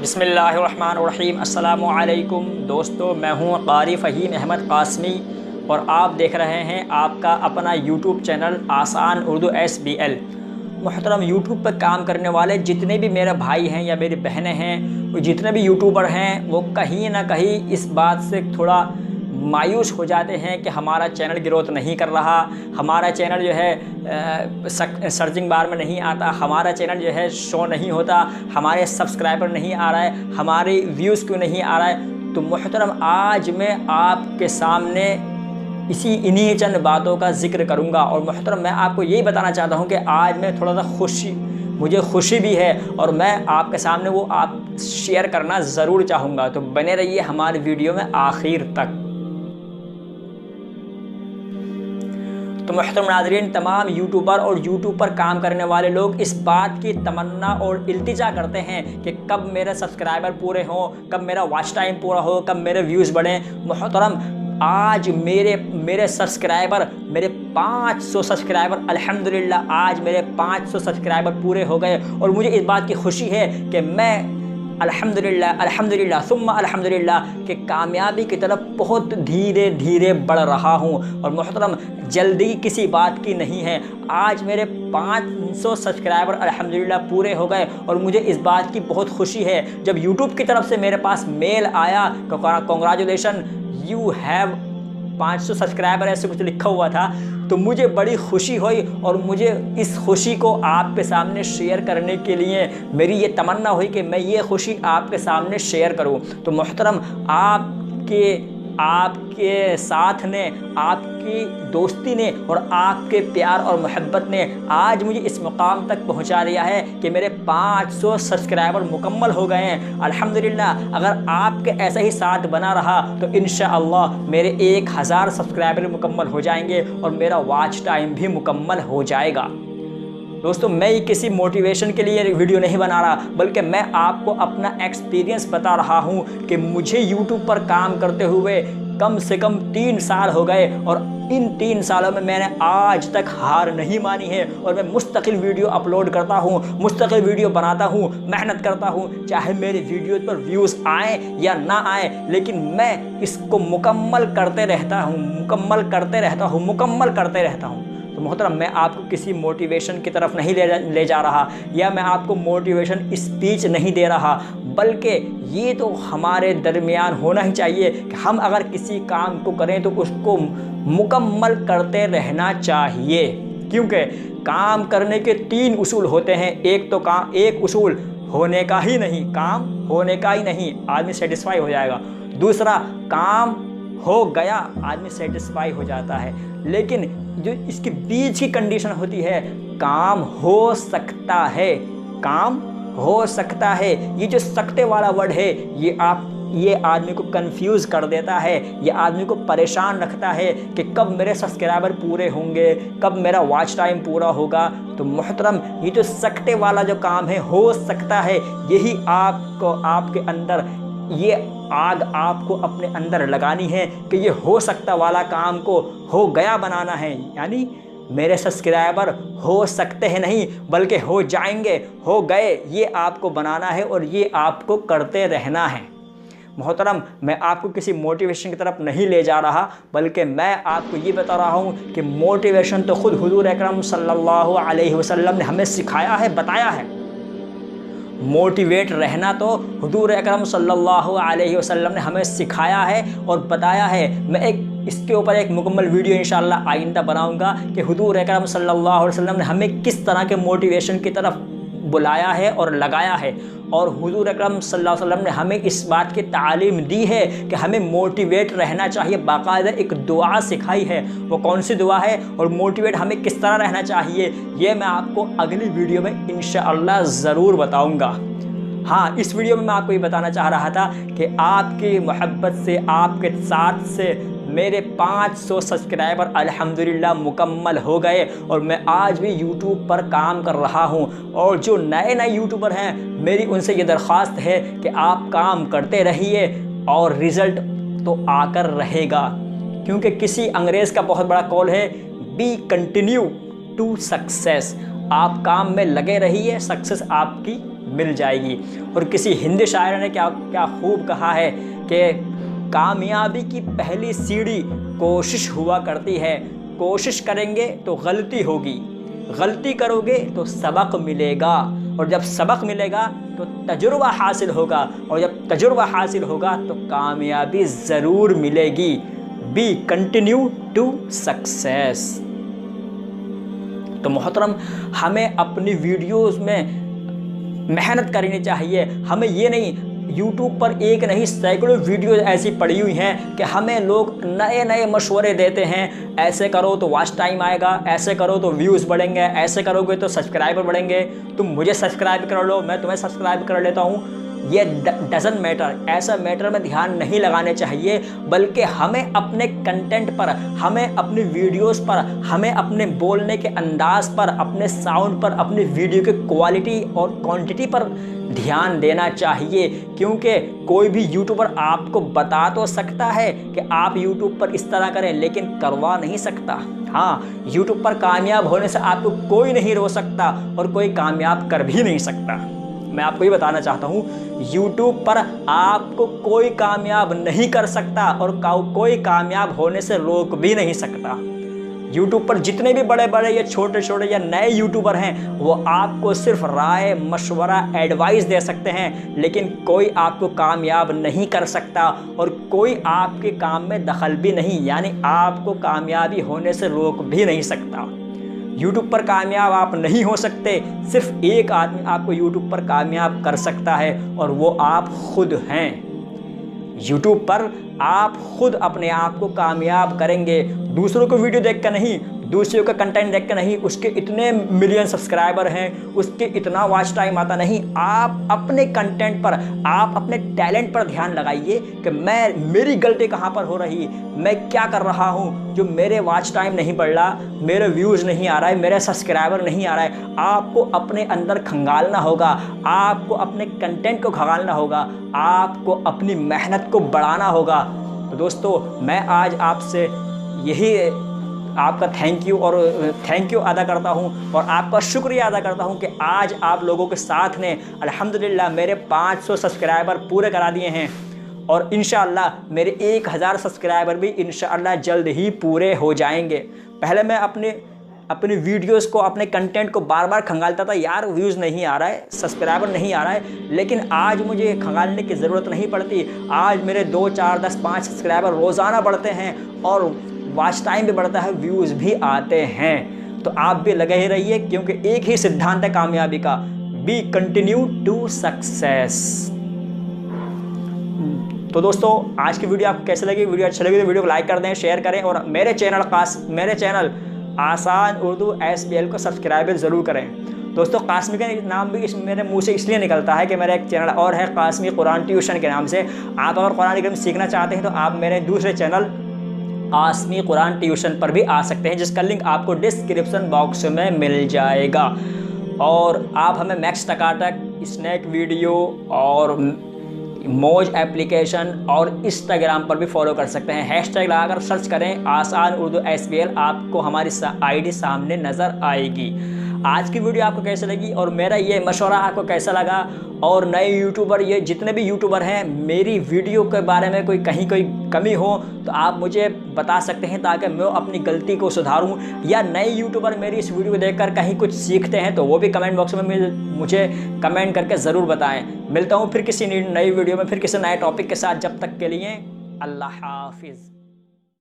बिस्मिल्लाहिर्रहमानिर्रहीम। अस्सलामु अलैकुम दोस्तों, मैं हूँ क़ारी फ़हीम अहमद क़ासमी और आप देख रहे हैं आपका अपना यूट्यूब चैनल आसान उर्दू SBL। मोहतरम, यूट्यूब पर काम करने वाले जितने भी मेरे भाई हैं या मेरी बहनें हैं, वो जितने भी यूट्यूबर हैं, वो कहीं ना कहीं इस बात से थोड़ा मायूस हो जाते हैं कि हमारा चैनल ग्रोथ नहीं कर रहा, हमारा चैनल जो है सर्चिंग बार में नहीं आता, हमारा चैनल जो है शो नहीं होता, हमारे सब्सक्राइबर नहीं आ रहा है, हमारे व्यूज़ क्यों नहीं आ रहा है। तो मोहतरम, आज मैं आपके सामने इन्हीं चंद बातों का जिक्र करूंगा। और मोहतरम, मैं आपको यही बताना चाहता हूं कि आज मैं थोड़ा सा मुझे खुशी भी है और मैं आपके सामने वो आप शेयर करना ज़रूर चाहूँगा। तो बने रहिए हमारे वीडियो में आखिर तक। तो मोहतरम नाज़रीन, तमाम यूट्यूबर और यूट्यूब पर काम करने वाले लोग इस बात की तमन्ना और इल्तिजा करते हैं कि कब मेरे सब्सक्राइबर पूरे हों, कब मेरा वॉच टाइम पूरा हो, कब मेरे व्यूज़ बढ़ें। मोहतरम, आज मेरे सब्सक्राइबर, मेरे 500 सब्सक्राइबर, अल्हम्दुलिल्लाह आज मेरे 500 सब्सक्राइबर पूरे हो गए। और मुझे इस बात की खुशी है कि मैं अल्हम्दुलिल्लाह सुम्मा अल्हम्दुलिल्लाह कि कामयाबी की तरफ बहुत धीरे धीरे बढ़ रहा हूँ। और मोहतरम, जल्दी किसी बात की नहीं है। आज मेरे 500 सब्सक्राइबर अल्हम्दुलिल्लाह पूरे हो गए और मुझे इस बात की बहुत खुशी है। जब यूट्यूब की तरफ से मेरे पास मेल आया, कॉन्ग्रेचुलेशन यू हैव 500 सब्सक्राइबर, ऐसे कुछ लिखा हुआ था, तो मुझे बड़ी खुशी हुई। और मुझे इस खुशी को आपके सामने शेयर करने के लिए मेरी ये तमन्ना हुई कि मैं ये खुशी आपके सामने शेयर करूं। तो मोहतरम, आपके साथ ने, आपकी दोस्ती ने और आपके प्यार और मोहब्बत ने आज मुझे इस मुकाम तक पहुंचा दिया है कि मेरे 500 सब्सक्राइबर मुकम्मल हो गए हैं। अल्हम्दुलिल्लाह, अगर आपके ऐसा ही साथ बना रहा तो इंशाअल्लाह मेरे 1000 सब्सक्राइबर मुकम्मल हो जाएंगे और मेरा वॉच टाइम भी मुकम्मल हो जाएगा। दोस्तों, मैं किसी मोटिवेशन के लिए वीडियो नहीं बना रहा, बल्कि मैं आपको अपना एक्सपीरियंस बता रहा हूँ कि मुझे यूट्यूब पर काम करते हुए कम से कम 3 साल हो गए और इन 3 सालों में मैंने आज तक हार नहीं मानी है। और मैं मुस्तकिल वीडियो अपलोड करता हूँ, मुस्तकिल वीडियो बनाता हूँ, मेहनत करता हूँ, चाहे मेरे वीडियो पर व्यूज़ आए या ना आए, लेकिन मैं इसको मुकम्मल करते रहता हूँ। तो मोहतरम, मैं आपको किसी मोटिवेशन की तरफ नहीं ले जा रहा, या मैं आपको मोटिवेशन स्पीच नहीं दे रहा, बल्कि ये तो हमारे दरमियान होना ही चाहिए कि हम अगर किसी काम को करें तो उसको मुकम्मल करते रहना चाहिए। क्योंकि काम करने के 3 उसूल होते हैं। एक उसूल होने का ही नहीं, काम होने का ही नहीं, आदमी सेटिस्फाई हो जाएगा। दूसरा, काम हो गया, आदमी सेटिस्फाई हो जाता है। लेकिन जो इसके बीच की कंडीशन होती है, काम हो सकता है, काम हो सकता है। ये जो सकते वाला वर्ड है, ये आदमी को कंफ्यूज कर देता है, ये आदमी को परेशान रखता है कि कब मेरे सब्सक्राइबर पूरे होंगे, कब मेरा वॉच टाइम पूरा होगा। तो मोहतरम, ये जो सकते वाला जो काम है, हो सकता है, यही आपको आपके अंदर ये आग आपको अपने अंदर लगानी है कि ये हो सकता वाला काम को हो गया बनाना है। यानी मेरे सब्सक्राइबर हो सकते हैं नहीं, बल्कि हो जाएंगे, हो गए, ये आपको बनाना है और ये आपको करते रहना है। मोहतरम, मैं आपको किसी मोटिवेशन की तरफ नहीं ले जा रहा, बल्कि मैं आपको ये बता रहा हूँ कि मोटिवेशन तो खुद हुजूर अकरम सल्लल्लाहु अलैहि वसल्लम ने हमें सिखाया है, बताया है। मोटिवेट रहना तो हुजूर अकरम सल्लल्लाहु अलैहि वसल्लम ने हमें सिखाया है और बताया है। मैं इसके ऊपर एक मुकम्मल वीडियो इंशाअल्लाह आइंदा बनाऊंगा कि हुजूर अकरम सल्लल्लाहु अलैहि वसल्लम ने हमें किस तरह के मोटिवेशन की तरफ बुलाया है और लगाया है। और हुजूर अकरम सल्लल्लाहु अलैहि वसल्लम ने हमें इस बात की तालीम दी है कि हमें मोटिवेट रहना चाहिए। बाकायदा एक दुआ सिखाई है, वो कौन सी दुआ है और मोटिवेट हमें किस तरह रहना चाहिए, ये मैं आपको अगली वीडियो में इंशाअल्लाह ज़रूर बताऊंगा। हाँ, इस वीडियो में मैं आपको ये बताना चाह रहा था कि आपकी मोहब्बत से, आपके साथ से मेरे 500 सब्सक्राइबर अल्हम्दुलिल्लाह मुकम्मल हो गए और मैं आज भी यूट्यूब पर काम कर रहा हूँ। और जो नए यूट्यूबर हैं, मेरी उनसे ये दरख्वास्त है कि आप काम करते रहिए और रिज़ल्ट तो आकर रहेगा। क्योंकि किसी अंग्रेज़ का बहुत बड़ा कॉल है, बी कंटिन्यू टू सक्सेस। आप काम में लगे रहिए, सक्सेस आपकी मिल जाएगी। और किसी हिंदी शायर ने क्या क्या खूब कहा है कि कामयाबी की पहली सीढ़ी कोशिश हुआ करती है, कोशिश करेंगे तो गलती होगी, गलती करोगे तो सबक मिलेगा, और जब सबक मिलेगा तो तजुर्बा हासिल होगा, और जब तजुर्बा हासिल होगा तो कामयाबी ज़रूर मिलेगी। Be continue to success. तो मोहतरम, हमें अपनी वीडियोस में मेहनत करनी चाहिए। हमें ये नहीं, YouTube पर एक नहीं सैकड़ों वीडियो ऐसी पड़ी हुई हैं कि हमें लोग नए नए मशवरे देते हैं, ऐसे करो तो वॉच टाइम आएगा, ऐसे करो तो व्यूज़ बढ़ेंगे, ऐसे करोगे तो सब्सक्राइबर बढ़ेंगे, तुम मुझे सब्सक्राइब कर लो, मैं तुम्हें सब्सक्राइब कर लेता हूँ। ये डजन मैटर, ऐसा मैटर में ध्यान नहीं लगाने चाहिए, बल्कि हमें अपने कंटेंट पर, हमें अपनी वीडियोस पर, हमें अपने बोलने के अंदाज पर, अपने साउंड पर, अपनी वीडियो की क्वालिटी और क्वांटिटी पर ध्यान देना चाहिए। क्योंकि कोई भी यूट्यूबर आपको बता तो सकता है कि आप यूट्यूब पर इस तरह करें, लेकिन करवा नहीं सकता। हाँ, यूट्यूब पर कामयाब होने से आपको कोई नहीं रोक सकता और कोई कामयाब कर भी नहीं सकता। मैं आपको ये बताना चाहता हूँ, YouTube पर आपको कोई कामयाब नहीं कर सकता और कोई कामयाब होने से रोक भी नहीं सकता। YouTube पर जितने भी बड़े बड़े या छोटे छोटे या नए यूट्यूबर हैं, वो आपको सिर्फ राय, मशवरा, एडवाइस दे सकते हैं, लेकिन कोई आपको कामयाब नहीं कर सकता और कोई आपके काम में दखल भी नहीं, यानी आपको कामयाबी होने से रोक भी नहीं सकता। YouTube पर कामयाब आप नहीं हो सकते, सिर्फ एक आदमी आपको YouTube पर कामयाब कर सकता है और वो आप खुद हैं। YouTube पर आप खुद अपने आप को कामयाब करेंगे, दूसरों को वीडियो देख कर नहीं, दूसरों का कंटेंट देख कर नहीं, उसके इतने मिलियन सब्सक्राइबर हैं, उसके इतना वॉच टाइम आता नहीं। आप अपने कंटेंट पर, आप अपने टैलेंट पर ध्यान लगाइए कि मेरी गलती कहाँ पर हो रही, मैं क्या कर रहा हूँ जो मेरे वॉच टाइम नहीं बढ़ रहा, मेरे व्यूज़ नहीं आ रहा है, मेरे सब्सक्राइबर नहीं आ रहा है। आपको अपने अंदर खंगालना होगा, आपको अपने कंटेंट को खंगालना होगा, आपको अपनी मेहनत को बढ़ाना होगा। तो दोस्तों, मैं आज आपसे यही आपका थैंक यू अदा करता हूं और आपका शुक्रिया अदा करता हूं कि आज आप लोगों के साथ ने अल्हम्दुलिल्लाह मेरे 500 सब्सक्राइबर पूरे करा दिए हैं और इंशाअल्लाह मेरे 1000 सब्सक्राइबर भी इंशाअल्लाह जल्द ही पूरे हो जाएंगे। पहले मैं अपनी वीडियोस को, अपने कंटेंट को बार बार खंगालता था, यार व्यूज़ नहीं आ रहा है, सब्सक्राइबर नहीं आ रहा है, लेकिन आज मुझे खंगालने की ज़रूरत नहीं पड़ती। आज मेरे 2, 4, 10, 5 सब्सक्राइबर रोज़ाना बढ़ते हैं और वॉच टाइम भी बढ़ता है, व्यूज़ भी आते हैं। तो आप भी लगे ही रहिए, क्योंकि एक ही सिद्धांत है कामयाबी का, बी कंटिन्यू टू सक्सेस। तो दोस्तों, आज की वीडियो आपको कैसे लगी? वीडियो अच्छी लगी तो वीडियो को लाइक कर दें, शेयर करें और मेरे चैनल आसान उर्दू SBL को सब्सक्राइब ज़रूर करें। दोस्तों, कासमी का नाम भी मेरे मुंह से इसलिए निकलता है कि मेरा एक चैनल और है कासमी कुरान ट्यूशन के नाम से। आप अगर कुरान इल्म सीखना चाहते हैं तो आप मेरे दूसरे चैनल कासमी कुरान ट्यूशन पर भी आ सकते हैं, जिसका लिंक आपको डिस्क्रिप्शन बॉक्स में मिल जाएगा। और आप हमें मैक्स टकाटक, स्नैक वीडियो और मौज एप्लीकेशन और इंस्टाग्राम पर भी फॉलो कर सकते हैं। हैशटैग लगाकर सर्च करें आसान उर्दू SBL, आपको हमारी ID सामने नज़र आएगी। आज की वीडियो आपको कैसे लगी और मेरा ये मशवरा आपको कैसा लगा? और नए यूट्यूबर, ये जितने भी यूट्यूबर हैं, मेरी वीडियो के बारे में कोई कमी हो तो आप मुझे बता सकते हैं, ताकि मैं अपनी गलती को सुधारूं। या नए यूट्यूबर मेरी इस वीडियो को देखकर कहीं कुछ सीखते हैं तो वो भी कमेंट बॉक्स में मुझे कमेंट करके ज़रूर बताएं। मिलता हूं फिर किसी नई वीडियो में, फिर किसी नए टॉपिक के साथ। जब तक के लिए अल्लाह हाफिज़।